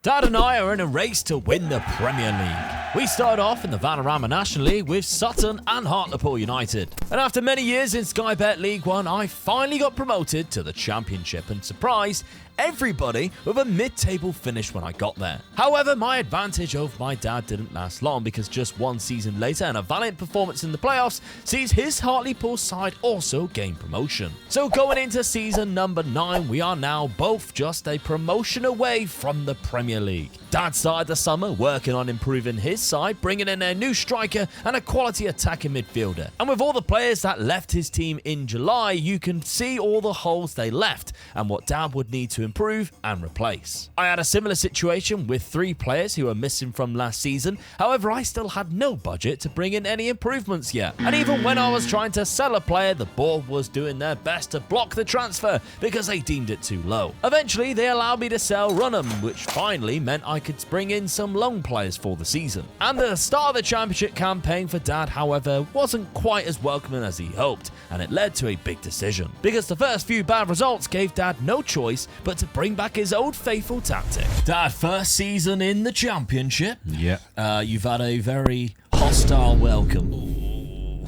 Dad and I are in a race to win the Premier League. We started off in the Vanarama National League with Sutton and Hartlepool United. And after many years in Sky Bet League 1, I finally got promoted to the Championship and surprised everybody with a mid-table finish when I got there. However, my advantage over my dad didn't last long because just one season later and a valiant performance in the playoffs sees his Hartlepool side also gain promotion. So going into season number 9, we are now both just a promotion away from the Premier League. Dad started the summer working on improving his side, bringing in a new striker and a quality attacking midfielder. And with all the players that left his team in July, you can see all the holes they left and what Dad would need to improve and replace. I had a similar situation with 3 players who were missing from last season. However, I still had no budget to bring in any improvements yet. And even when I was trying to sell a player, the board was doing their best to block the transfer because they deemed it too low. Eventually, they allowed me to sell Runham, which finally meant I could bring in some loan players for the season. And the start of the Championship campaign for Dad, however, wasn't quite as welcoming as he hoped, and it led to a big decision. Because the first few bad results gave Dad no choice but to bring back his old faithful tactic. Dad, first season in the Championship. Yeah. You've had a very hostile welcome. Ooh,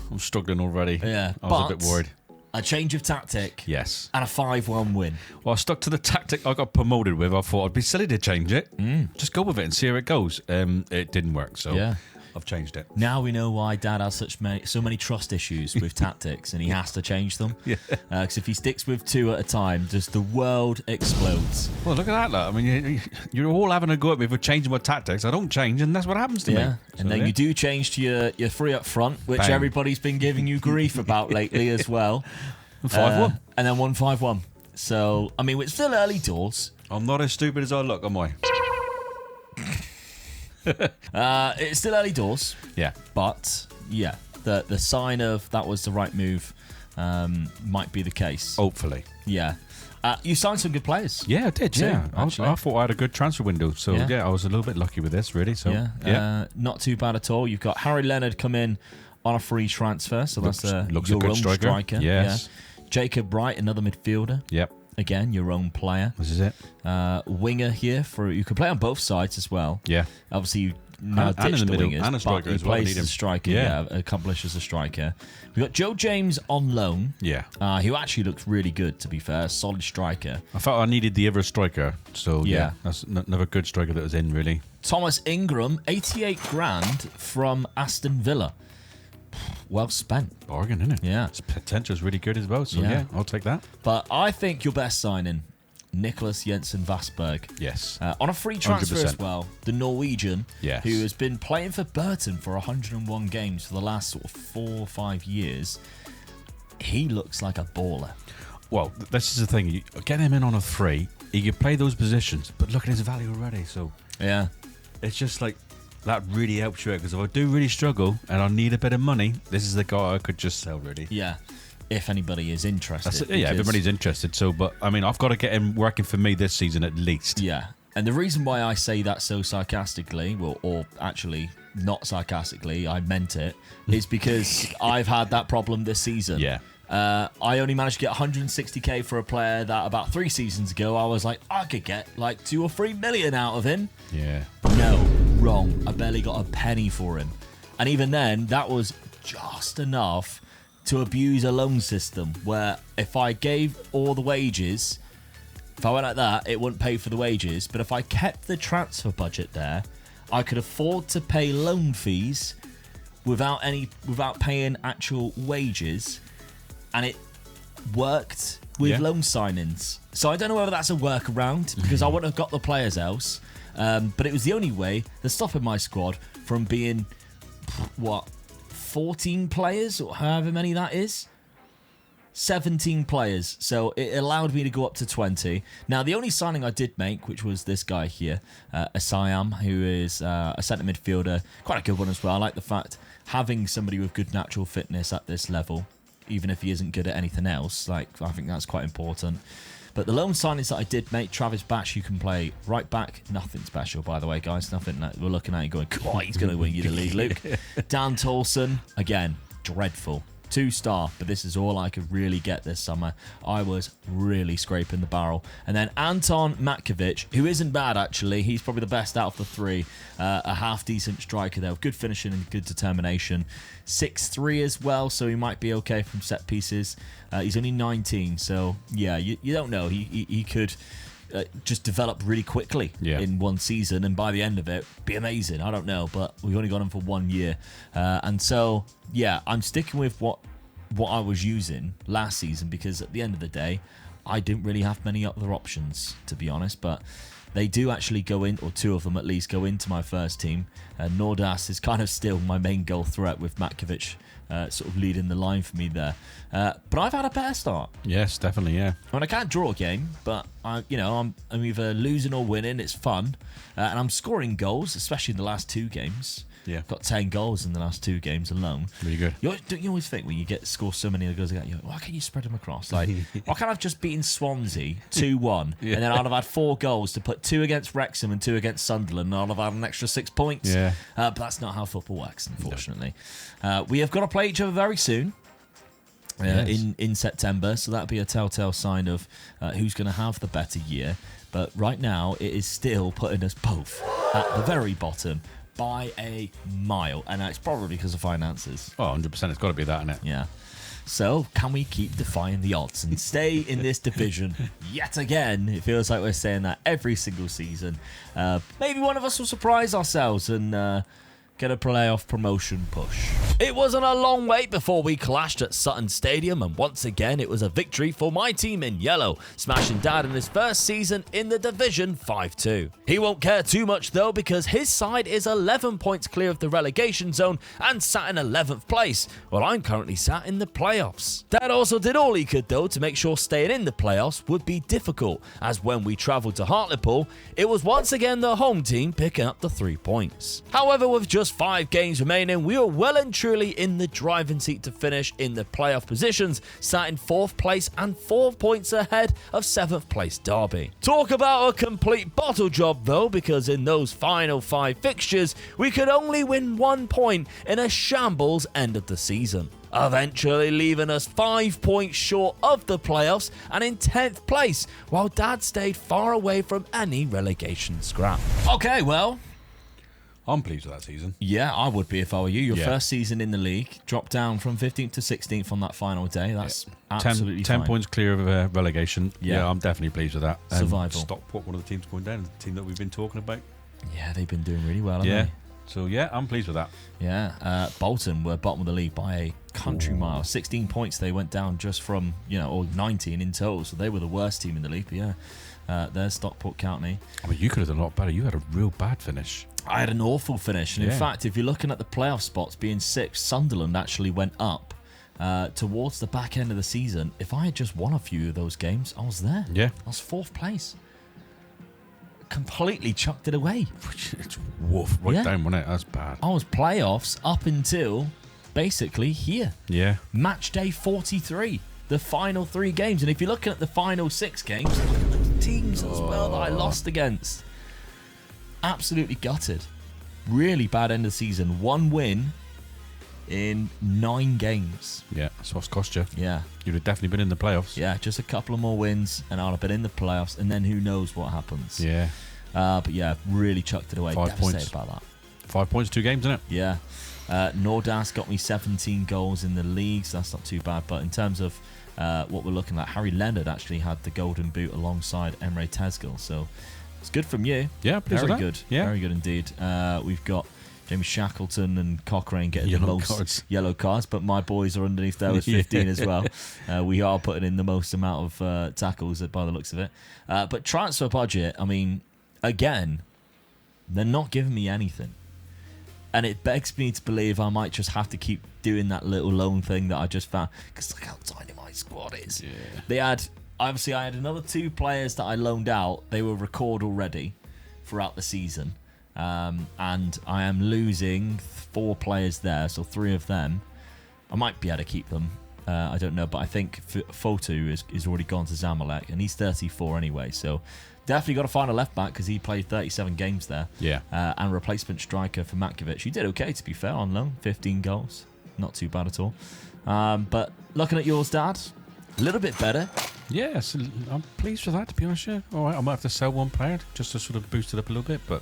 I'm struggling already. Yeah, I was a bit worried. A change of tactic. Yes. And a 5-1 win. Well, I stuck to the tactic I got promoted with. I thought I'd be silly to change it. Just go with it and see how it goes. It didn't work, so Yeah. I've changed it. Now we know why Dad has so many trust issues with tactics, and he has to change them. Yeah. Because if he sticks with 2 at a time, just the world explodes. Well, look at that, look. I mean, you're all having a go at me for changing my tactics. I don't change, and that's what happens to me. And So, then you do change to your 3 up front, which Bang. everybody's been giving you grief about lately as well. 5-1. And then 1-5-1. So, I mean, it's still early doors. I'm not as stupid as I look, am I? It's still early doors. Yeah. But, yeah, the sign of that was the right move might be the case. Hopefully. Yeah. You signed some good players. Yeah, I did, Too, yeah. I actually. thought I had a good transfer window. So, yeah, I was a little bit lucky with this, really. So, Yeah. Not too bad at all. You've got Harry Leonard come in on a free transfer. So Looks that's a your good own striker. Yes. Yeah. Jacob Wright, another midfielder. Yep. Again, your own player. This is it. Winger here. You can play on both sides as well. Yeah. Obviously, you now And in ditched the the middle, wingers, and a striker but he as well. I plays need as him. a striker. Yeah. Accomplished as a striker. We've got Joe James on loan. Yeah. Who actually looks really good, to be fair. Solid striker. I felt I needed the other striker. So, Yeah. that's another good striker that was in, really. Thomas Ingram, 88 grand from Aston Villa. Well spent. Bargain, isn't it? Yeah. Its potential is really good as well. So, Yeah. yeah, I'll take that. But I think your best signing, Nicholas Jensen Vasberg. Yes. On a free transfer 100%. as well, the Norwegian, Yes. who has been playing for Burton for 101 games for the last sort of 4 or 5 years. He looks like a baller. Well, this is the thing. You get him in on a 3. He can play those positions, but look at his value already. So, Yeah. it's just like that really helps you out. Because if I do really struggle and I need a bit of money, this is the guy I could just sell, really. Yeah. If anybody is interested. That's it. Yeah, everybody's interested. So, but I mean, I've got to get him working for me this season at least. Yeah. And the reason why I say that so sarcastically, well, or actually not sarcastically, I meant it, is because I've had that problem this season. Yeah. I only managed to get 160k for a player that about 3 seasons ago I was like, I could get like 2 or 3 million out of him. Yeah. No, wrong. I barely got a penny for him. And even then, that was just enough to abuse a loan system where if I gave all the wages, if I went like that, it wouldn't pay for the wages. But if I kept the transfer budget there, I could afford to pay loan fees without paying actual wages. And it worked with loan signings. So I don't know whether that's a workaround because I wouldn't have got the players else. But it was the only way that's stopping my squad from being, 14 players or however many that is? 17 players. So it allowed me to go up to 20. Now, the only signing I did make, which was this guy here, Asayam, who is a centre midfielder. Quite a good one as well. I like the fact having somebody with good natural fitness at this level, even if he isn't good at anything else, I think that's quite important. But the loan signings that I did make, Travis Batch, you can play right back. Nothing special, by the way, guys. Nothing that we're looking at you going, God, he's going to win you the league, Luke. Dan Tolson, again, dreadful. 2-star, but this is all I could really get this summer. I was really scraping the barrel. And then Anton Matkovic, who isn't bad actually. He's probably the best out of the three. A half-decent striker there with good finishing and good determination. 6'3" as well, so he might be okay from set pieces. He's only 19, so yeah, you don't know. He could just develop really quickly in one season, and by the end of it, be amazing. I don't know, but we've only got him for 1 year. And so, yeah, I'm sticking with what I was using last season, because at the end of the day, I didn't really have many other options, to be honest, but they do actually go in, or two of them at least, go into my first team. Nordas is kind of still my main goal threat, with Matkovic sort of leading the line for me there. But I've had a better start. Yes, definitely, yeah. I mean, I can't draw a game, but I'm either losing or winning. It's fun, and I'm scoring goals, especially in the last 2 games. Yeah, got 10 goals in the last 2 games alone. Really good. Don't you always think when you score so many goals, you're like, why can't you spread them across? Like, why can't I have just beaten Swansea 2-1, and then I'd have had 4 goals to put 2 against Wrexham and 2 against Sunderland, and I'd have had an extra 6 points. Yeah. But that's not how football works, unfortunately. No. We have got to play each other very soon. In September, so that'll be a telltale sign of who's going to have the better year. But right now, it is still putting us both at the very bottom by a mile, and it's probably because of finances. Oh, 100%. It's got to be that, isn't it? Yeah. So, can we keep defying the odds and stay in this division yet again? It feels like we're saying that every single season. Maybe one of us will surprise ourselves and get a playoff promotion push. It wasn't a long wait before we clashed at Sutton Stadium, and once again it was a victory for my team in yellow, smashing Dad in his first season in the division 5-2. He won't care too much though, because his side is 11 points clear of the relegation zone and sat in 11th place, while I'm currently sat in the playoffs. Dad also did all he could though to make sure staying in the playoffs would be difficult, as when we travelled to Hartlepool, it was once again the home team picking up the 3 points. However, with just 5 games remaining, we were well and truly in the driving seat to finish in the playoff positions, sat in 4th place and 4 points ahead of 7th place Derby. Talk about a complete bottle job though, because in those final 5 fixtures, we could only win 1 point in a shambles end of the season, eventually leaving us 5 points short of the playoffs and in 10th place, while Dad stayed far away from any relegation scrap. Okay, well, I'm pleased with that season. Yeah, I would be if I were you. Your first season in the league, dropped down from 15th to 16th on that final day. That's absolutely 10 fine. points clear of relegation. Yeah. I'm definitely pleased with that. Survival. Stockport, one of the teams going down, the team that we've been talking about. Yeah, they've been doing really well, haven't they? So, I'm pleased with that. Yeah, Bolton were bottom of the league by a country mile. 16 points they went down just from, or 19 in total. So they were the worst team in the league. But yeah, there's Stockport County. I mean, you could have done a lot better. You had a real bad finish. I had an awful finish. And in fact, if you're looking at the playoff spots being 6th, Sunderland actually went up towards the back end of the season. If I had just won a few of those games, I was there. Yeah. I was 4th place. Completely chucked it away. It's woof. Right down, wasn't it? That's bad. I was playoffs up until basically here. Yeah. Match day 43. The final 3 games. And if you're looking at the final 6 games, teams as well that I lost against. Absolutely gutted. Really bad end of the season. 1 win in 9 games. Yeah, that's what's cost you. Yeah. You'd have definitely been in the playoffs. Yeah, just a couple of more wins and I'd have been in the playoffs, and then who knows what happens. Yeah. But yeah, really chucked it away. 5 Devastated points. about that. 5 points, 2 games, isn't it? Yeah. Nordas got me 17 goals in the league, so that's not too bad. But in terms of what we're looking at, Harry Leonard actually had the golden boot alongside Emre Tezgil, so it's good from you. Yeah, pleased very with that. good. Yeah. Very good indeed. We've got Jamie Shackleton and Cochrane getting the most yellow cards, but my boys are underneath there with 15 as well. We are putting in the most amount of tackles by the looks of it. But transfer budget, I mean, again, they're not giving me anything. And it begs me to believe I might just have to keep doing that little loan thing that I just found. Because look how tiny my squad is. Yeah. Obviously, I had another 2 players that I loaned out. They were record already throughout the season. And I am losing 4 players there, so 3 of them. I might be able to keep them. I don't know, but I think Fotu is already gone to Zamalek, and he's 34 anyway, so definitely got to find a left back because he played 37 games there. Yeah. And replacement striker for Matkovic. He did okay, to be fair, on loan. 15 goals. not too bad at all. But looking at yours, Dad, a little bit better. Yes, I'm pleased with that, to be honest. Yeah. All right, I might have to sell one player just to sort of boost it up a little bit, but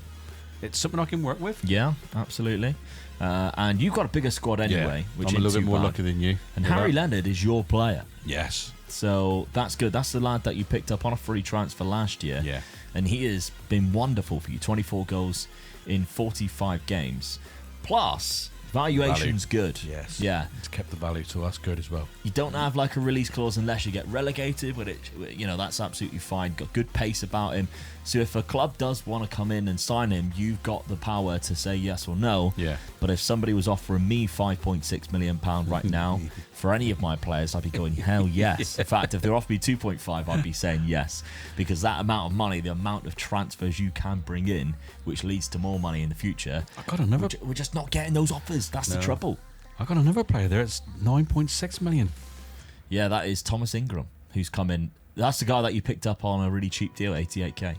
it's something I can work with. Yeah, absolutely. And you've got a bigger squad anyway, which I'm a little ain't bit too more bad. lucky than you. And Harry Leonard is your player. Yes. So that's good. That's the lad that you picked up on a free transfer last year. Yeah. And he has been wonderful for you. 24 goals in 45 games. Plus, valuation's good. Yes. Yeah. It's kept the value, so that's good as well. You don't have like a release clause unless you get relegated, but that's absolutely fine. Got good pace about him. So if a club does want to come in and sign him, you've got the power to say yes or no. Yeah. But if somebody was offering me £5.6 million right now for any of my players, I'd be going, hell yes. In fact, if they're offering me 2.5, I'd be saying yes. Because that amount of money, the amount of transfers you can bring in, which leads to more money in the future, we're just not getting those offers. That's the trouble. I got another player there. It's 9.6 million. Yeah, that is Thomas Ingram, who's come in. That's the guy that you picked up on a really cheap deal, 88k.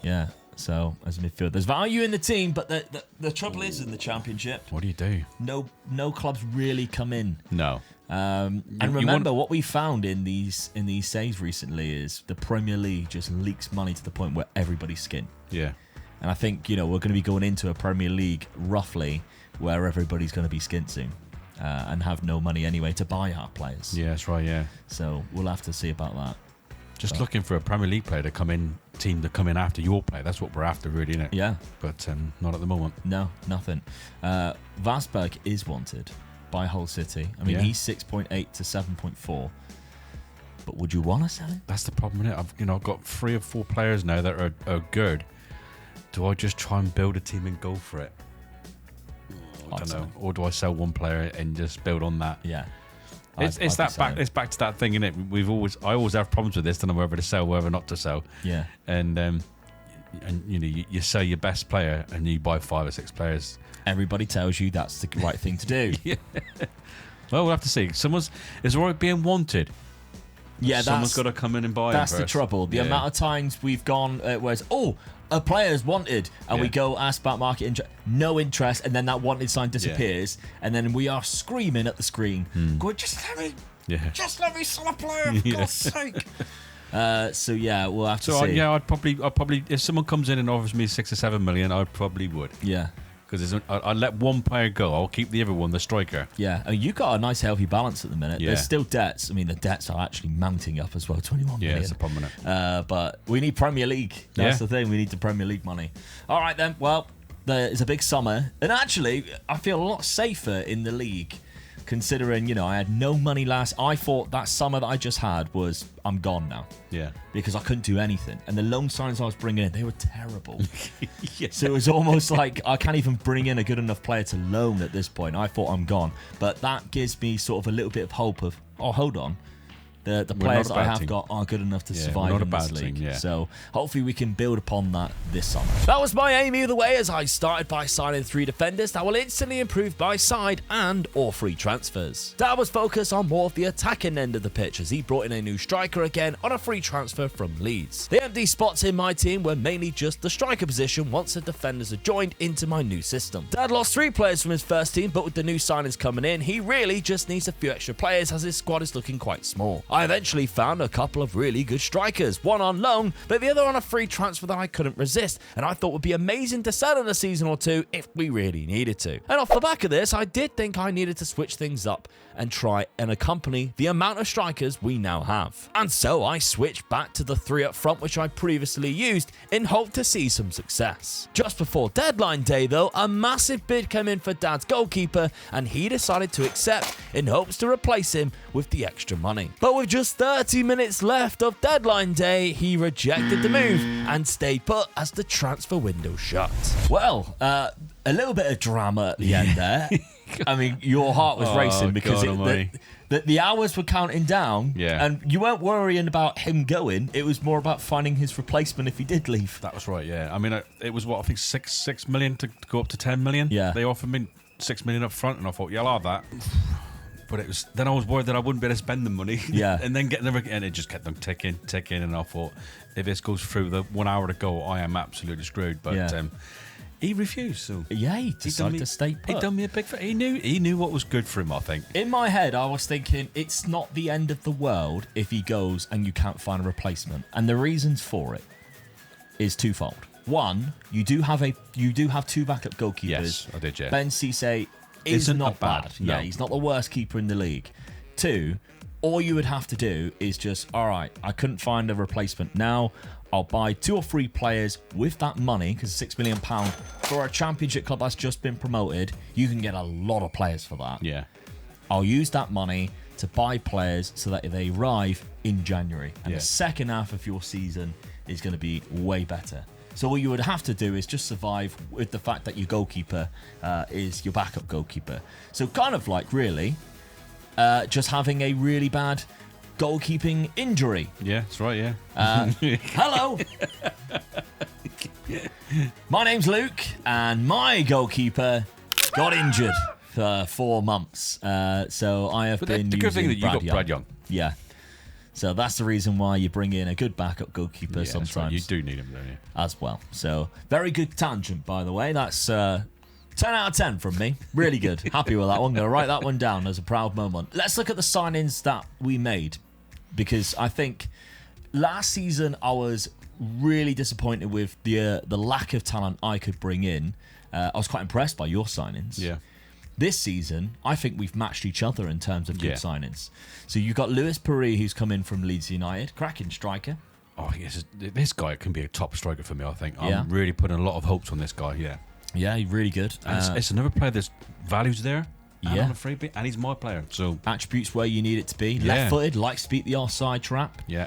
Yeah, so as a midfielder, there's value in the team, but the trouble is in the Championship. What do you do? No clubs really come in. No. And remember, what we found in these saves recently is the Premier League just leaks money to the point where everybody's skin. Yeah. And I think we're going to be going into a Premier League roughly where everybody's going to be skint soon. And have no money anyway to buy our players. Yeah, that's right, yeah. So we'll have to see about that. Just looking for a Premier League player to come in after your player. That's what we're after, really, isn't it? Yeah. But not at the moment. No, nothing. Vasberg is wanted by Hull City. I mean, he's 6.8 to 7.4. But would you want to sell him? That's the problem, isn't it? I've got 3 or 4 players now that are good. Do I just try and build a team and go for it? I don't know. Or do I sell one player and just build on that? Yeah. It's back to that thing, isn't it? I always have problems with this, don't know whether to sell, whether not to sell. Yeah. And you sell your best player and you buy 5 or 6 players. Everybody tells you that's the right thing to do. Yeah. Well, we'll have to see. It's alright being wanted. Yeah, someone's got to come in and buy. That's him the first. trouble. The amount of times we've gone where it's, a player's wanted, and we go ask about market interest, no interest, and then that wanted sign disappears, and then we are screaming at the screen, going, just let me sell a player, for God's sake. So yeah, we'll have to see. I'd probably if someone comes in and offers me 6 or 7 million, I probably would. Yeah. Because I'd let one player go. I'll keep the other one, the striker. Yeah, I mean, you've got a nice healthy balance at the minute. Yeah. There's still debts. I mean, the debts are actually mounting up as well, 21 million. Yeah, it's a problem, isn't it? But we need Premier League. That's the thing. We need the Premier League money. All right, then. Well, there's a big summer. And actually, I feel a lot safer in the league, considering, I had no money I thought that summer that I just had was, I'm gone now. Yeah. Because I couldn't do anything. And the loan signings I was bringing in, they were terrible. Yeah. So it was almost like I can't even bring in a good enough player to loan at this point. I thought I'm gone. But that gives me sort of a little bit of hope of, hold on. The players that I have got are good enough to survive in this league. Team, So hopefully we can build upon that this summer. That was my aim either way, as I started by signing 3 defenders that will instantly improve my side and or free transfers. Dad was focused on more of the attacking end of the pitch, as he brought in a new striker again on a free transfer from Leeds. The empty spots in my team were mainly just the striker position once the defenders had joined into my new system. Dad lost 3 players from his first team, but with the new signings coming in, he really just needs a few extra players, as his squad is looking quite small. I eventually found a couple of really good strikers, one on loan, but the other on a free transfer that I couldn't resist, and I thought would be amazing to sell in a season or 2 if we really needed to. And off the back of this, I did think I needed to switch things up and try and accompany the amount of strikers we now have. And so I switched back to the 3 up front which I previously used in hope to see some success. Just before deadline day though, a massive bid came in for Dad's goalkeeper, and he decided to accept in hopes to replace him with the extra money. But with just 30 minutes left of deadline day, he rejected the move and stayed put as the transfer window shut. Well, a little bit of drama at the end there. I mean, your heart was racing because the hours were counting down, and you weren't worrying about him going. It was more about finding his replacement if he did leave. That was right, yeah. I mean, it was I think 6 million to go up to 10 million. Yeah. They offered me 6 million up front, and I thought, I'll have that. But then I was worried that I wouldn't be able to spend the money. Yeah. And then and it just kept on ticking, and I thought, if this goes through the 1 hour to go, I am absolutely screwed. But he refused. So Yeah, he decided to stay put. He done me a big. He knew what was good for him. I think. In my head, I was thinking it's not the end of the world if he goes and you can't find a replacement. And the reasons for it is twofold. One, you do have two backup goalkeepers. Yes, I did. Yeah. Ben Cisse is Isn't not bad. bad. No. Yeah, he's not the worst keeper in the league. Two, all you would have to do is just, all right, I couldn't find a replacement. Now I'll buy 2 or 3 players with that money, because £6 million for a championship club that's just been promoted, you can get a lot of players for that. Yeah. I'll use that money to buy players so that they arrive in January. And Yeah. the second half of your season is going to be way better. So what you would have to do is just survive with the fact that your goalkeeper is your backup goalkeeper. So kind of like really just having a really bad goalkeeping injury. Yeah, that's right. Yeah. Hello. My name's Luke, and my goalkeeper got injured for 4 months. So I have been the using good thing that you got Young. Brad Young. Yeah. So that's the reason why you bring in a good backup goalkeeper Yeah, that's right. sometimes You do need him, don't you? as well. So very good tangent, by the way. That's 10 out of 10 from me. Really good. Happy with that one. Going to write that one down as a proud moment. Let's look at the signings that we made, because I think last season I was really disappointed with the lack of talent I could bring in. I was quite impressed by your signings. Yeah. This season, I think we've matched each other in terms of good Yeah. signings. So you've got Lewis Perry, who's come in from Leeds United, cracking striker. Oh, yes. This guy can be a top striker for me, I think. Yeah. I'm really putting a lot of hopes on this guy, yeah. Yeah, he's really good. And it's another player that's values there. And Yeah. on a free bit, and he's my player. So, Attributes where you need it to be. Yeah. Left-footed, likes to beat the offside trap. yeah.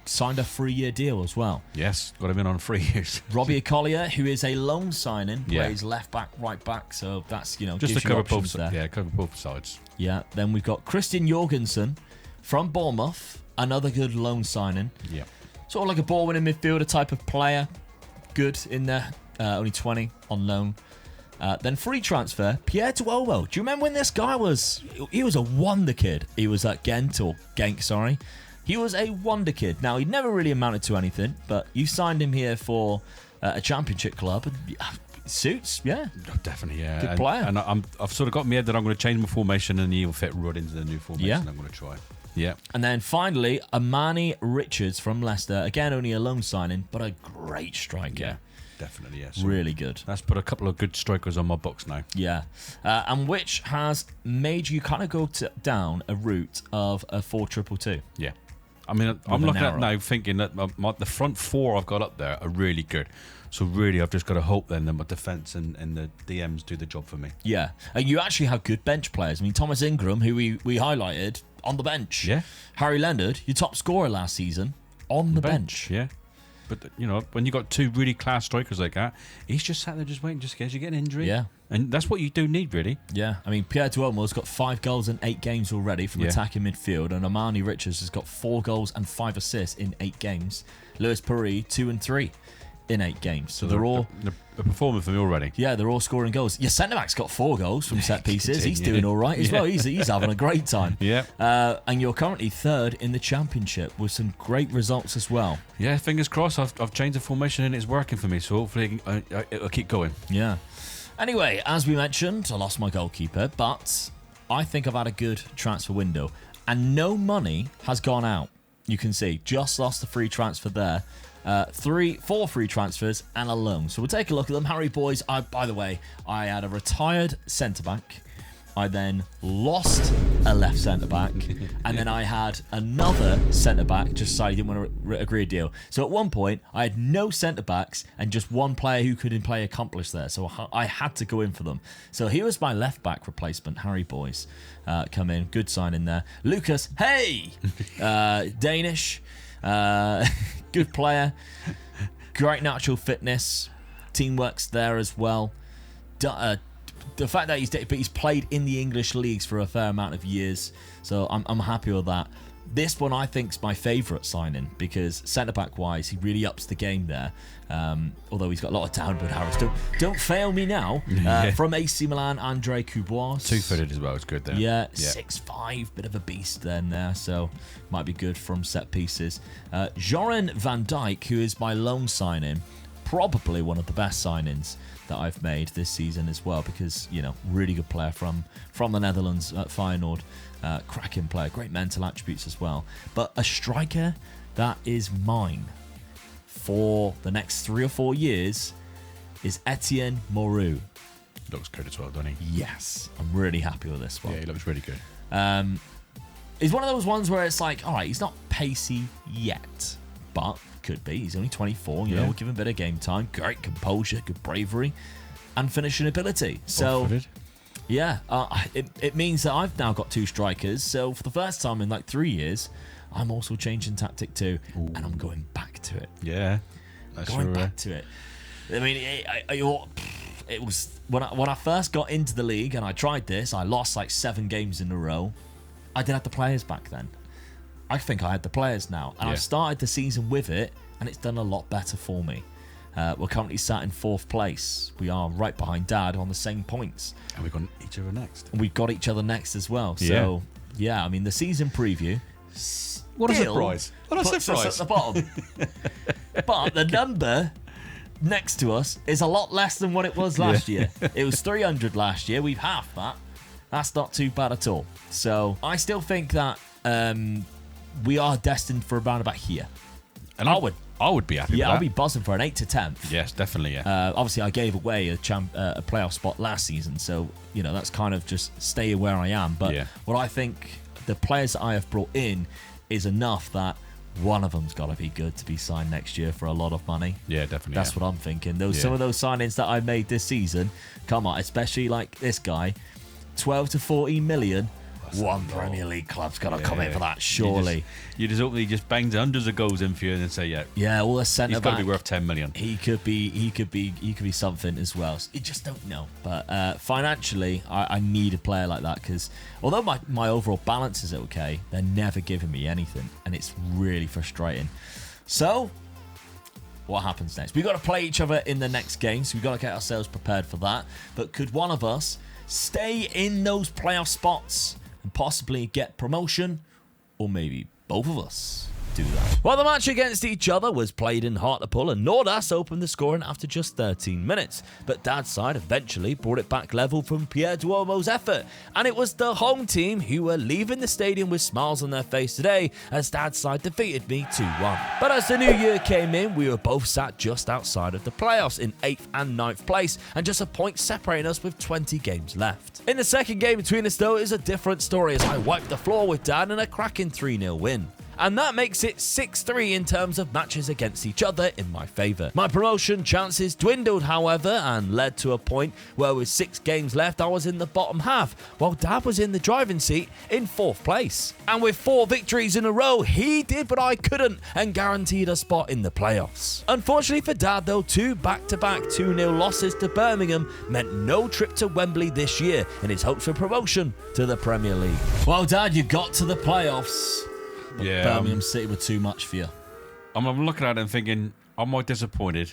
Signed a 3-year deal as well. Yes, got him in on 3 years. Robbie Collier, who is a loan signing, Yeah. plays left back, right back. So that's, Just gives to you cover options both, there. cover both sides. Yeah. Then we've got Christian Jorgensen from Bournemouth, another good loan signing. Yeah. Sort of like a ball-winning midfielder type of player. Good in there. Only 20 on loan. Then free transfer, Pierre Tuomo. Do you remember when this guy was... He was a wonder kid. He was at Genk, sorry. He was a wonder kid. Now, he never really amounted to anything, but you signed him here for a championship club. And, suits, yeah. Oh, definitely, yeah. Good player. And I've sort of got in my head that I'm going to change my formation and he'll fit right into the new formation Yeah. I'm going to try. Yeah. And then finally, Amani Richards from Leicester. Again, only a loan signing, but a great striker. Yeah. Definitely, yes. Really good. That's put a couple of good strikers on my books now. Yeah. And which has made you kind of go down a route of a 4-2-2. Yeah. I mean, I'm a looking at narrow. now thinking that the front 4 I've got up there are really good. So really, I've just got to hope then that my defence and the DMs do the job for me. Yeah. And you actually have good bench players. I mean, Thomas Ingram, who we highlighted, on the bench. Yeah. Harry Leonard, your top scorer last season, on the bench. Yeah. But, when you got 2 really class strikers like that, he's just sat there just waiting just in case you get an injury. Yeah. And that's what you do need, really. Yeah. I mean, Pierre Duomo's got 5 goals in 8 games already from Yeah. attacking midfield, and Amani Richards has got 4 goals and 5 assists in 8 games. Lewis Perry, 2 and 3 in 8 games. So they're all... They're performing for me already. Yeah, they're all scoring goals. Your centre-back's got 4 goals from set pieces. He's Yeah. doing all right as well. He's having a great time. Yeah. And you're currently 3rd in the championship with some great results as well. Yeah, fingers crossed. I've changed the formation and it's working for me. So hopefully it'll keep going. Yeah. Anyway, as we mentioned, I lost my goalkeeper, but I think I've had a good transfer window. And no money has gone out. You can see, just lost the free transfer there. 4 free transfers and a loan. So we'll take a look at them. Harry Boys, by the way, I had a retired centre-back. I then lost a left centre-back. And then I had another centre-back, just so I didn't want to agree a deal. So at one point, I had no centre-backs and just one player who couldn't play accomplish there. So I had to go in for them. So here was my left-back replacement, Harry Boys. Come in, good sign in there. Lucas, hey! Danish. Good player, great natural fitness, teamwork's there as well. The fact that he's played in the English leagues for a fair amount of years, so I'm happy with that. This one I think is my favourite signing because centre-back wise, he really ups the game there. Although he's got a lot of talent, but Harris, don't fail me now. From AC Milan, Andre Coubois. 2-footed as well. It's good there. Yeah, 6'5", bit of a beast then there, so might be good from set pieces. Joran van Dijk, who is my loan signing, probably one of the best signings that I've made this season as well, because, you know, really good player from the Netherlands at Feyenoord. Cracking player, great mental attributes as well. But a striker that is mine for the next 3 or 4 years is Etienne Moreau. Looks good as well, doesn't he? Yes, I'm really happy with this one. Yeah, he looks really good. He's one of those ones where it's like, all right, he's not pacey yet, but could be. He's only 24, you know, we'll give him a bit of game time. Great composure, good bravery, and finishing ability. So, yeah, it means that I've now got 2 strikers. So for the first time in like 3 years, I'm also changing tactic too, and I'm going back to it. Yeah, going back to it. I mean, it was when I first got into the league and I tried this. I lost like 7 games in a row. I didn't have the players back then. I think I had the players now, and I've started the season with it, and it's done a lot better for me. We're currently sat in 4th place. We are right behind Dad on the same points, and we've got each other next. And we've got each other next as well. So yeah, I mean the season preview. What a surprise! What a surprise! Us at the bottom. But the number next to us is a lot less than what it was last year. It was 300 last year. We've halved that. That's not too bad at all. So I still think that we are destined for around about here. And I would be happy with that. I'll be buzzing for an 8 to 10th. Yes, definitely, yeah. Obviously, I gave away a playoff spot last season, so, you know, that's kind of just stay where I am. But what I think the players that I have brought in is enough that one of them's got to be good to be signed next year for a lot of money. Yeah, definitely. That's what I'm thinking. Some of those signings that I made this season, come on, especially like this guy, 12 to 14 million. One Premier League club's got to come in for that, surely. You just hope he just bangs hundreds of goals in for you and then say, all the centre back. He's got to be worth 10 million. He could be something as well. You just don't know. But financially, I need a player like that, because although my overall balance is okay, they're never giving me anything, and it's really frustrating. So, what happens next? We've got to play each other in the next game, so we've got to get ourselves prepared for that. But could one of us stay in those playoff spots and possibly get promotion, or maybe both of us do that? Well, the match against each other was played in Hartlepool, and Nordas opened the scoring after just 13 minutes. But Dad's side eventually brought it back level from Pierre Duomo's effort, and it was the home team who were leaving the stadium with smiles on their face today as Dad's side defeated me 2-1. But as the new year came in, we were both sat just outside of the playoffs in 8th and 9th place, and just a point separating us with 20 games left. In the second game between us though, it is a different story as I wiped the floor with Dad in a cracking 3-0 win. And that makes it 6-3 in terms of matches against each other in my favour. My promotion chances dwindled, however, and led to a point where with 6 games left, I was in the bottom half, while Dad was in the driving seat in 4th place. And with 4 victories in a row, he did what I couldn't and guaranteed a spot in the playoffs. Unfortunately for Dad though, 2 back-to-back 2-0 losses to Birmingham meant no trip to Wembley this year in his hopes for promotion to the Premier League. Well, Dad, you got to the playoffs. But Birmingham City were too much for you. I'm looking at it and thinking, am I disappointed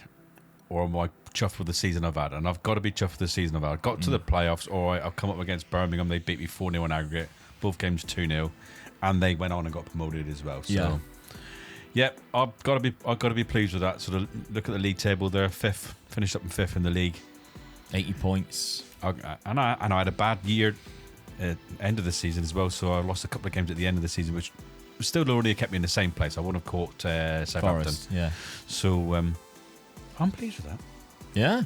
or am I chuffed with the season I've had? And I've got to be chuffed with the season I've had. I got to the playoffs, all right, I've come up against Birmingham. They beat me 4-0 in aggregate. Both games 2-0. And they went on and got promoted as well. So, I've got to be pleased with that. So look at the league table there, 5th, finished up in 5th in the league. 80 points. And I had a bad year at end of the season as well. So I lost a couple of games at the end of the season, which still already kept me in the same place. I wouldn't have caught Southampton. Forest, yeah. So I'm pleased with that. Yeah.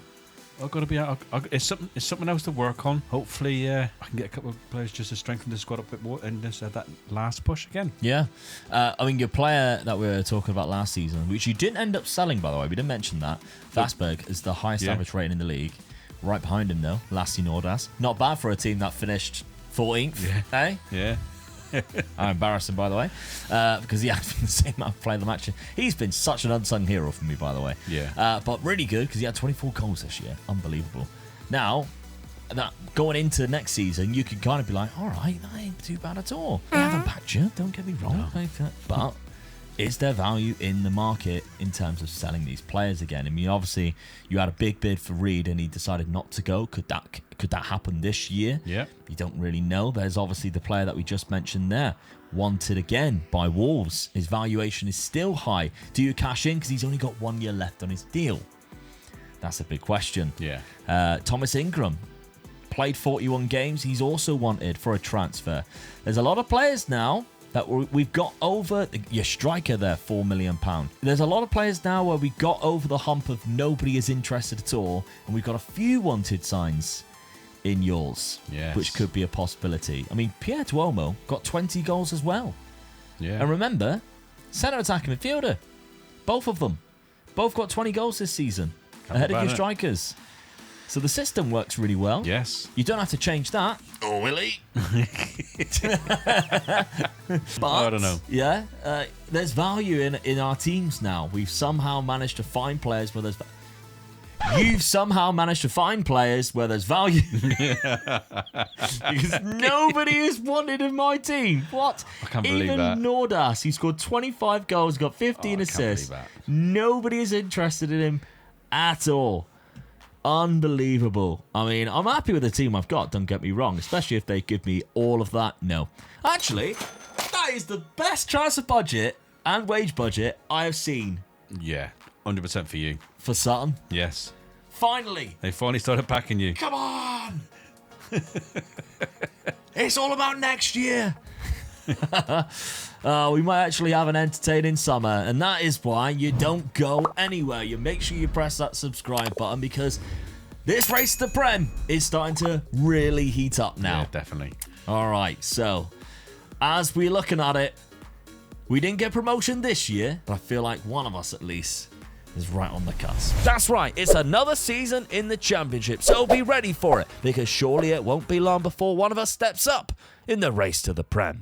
I've got to be. It's something else to work on. Hopefully, I can get a couple of players just to strengthen the squad up a bit more and just that last push again. Yeah. I mean, your player that we were talking about last season, which you didn't end up selling, by the way, we didn't mention that. Vasberg is the highest average rating in the league. Right behind him, though, Lassie Nordas. Not bad for a team that finished 14th, eh? Yeah. I'm embarrassing, by the way, because he had the same amount of play the match. He's been such an unsung hero for me, by the way. Yeah. But really good because he had 24 goals this year. Unbelievable. Now, that going into next season, you can kind of be like, all right, that ain't too bad at all. They haven't backed you, don't get me wrong. No. But is there value in the market in terms of selling these players again? I mean, obviously, you had a big bid for Reed and he decided not to go. Could that happen this year? Yeah. You don't really know. There's obviously the player that we just mentioned there, wanted again by Wolves. His valuation is still high. Do you cash in because he's only got 1 year left on his deal? That's a big question. Yeah. Thomas Ingram played 41 games. He's also wanted for a transfer. There's a lot of players now that we've got over. Your striker there, £4 million. There's a lot of players now where we got over the hump of nobody is interested at all, and we've got a few wanted signs in yours, Yes. which could be a possibility. I mean, Pierre Duomo got 20 goals as well. Yeah. And remember, centre attacking midfielder, both of them, both got 20 goals this season, ahead of your strikers. So the system works really well. Yes. You don't have to change that. Oh, will he? But, I don't know. Yeah, there's value in our teams now. We've somehow managed to find players where there's... You've somehow managed to find players where there's value. Because nobody is wanted in my team. What? I can't believe Even that. Nordas, he scored 25 goals, got 15 assists. believe that. Nobody is interested in him at all. Unbelievable. I mean, I'm happy with the team I've got, don't get me wrong, especially if they give me all of that. No. Actually, that is the best transfer budget and wage budget I have seen Yeah. 100% for you. for Sutton. Yes. Finally. They finally started backing you. Come on! It's all about next year. We might actually have an entertaining summer, and that is why you don't go anywhere. You make sure you press that subscribe button, because this race to Prem is starting to really heat up now. Yeah, definitely. All right, so as we're looking at it, we didn't get promotion this year, but I feel like one of us at least is right on the cusp. That's right, it's another season in the Championship, so be ready for it, because surely it won't be long before one of us steps up in the race to the Prem.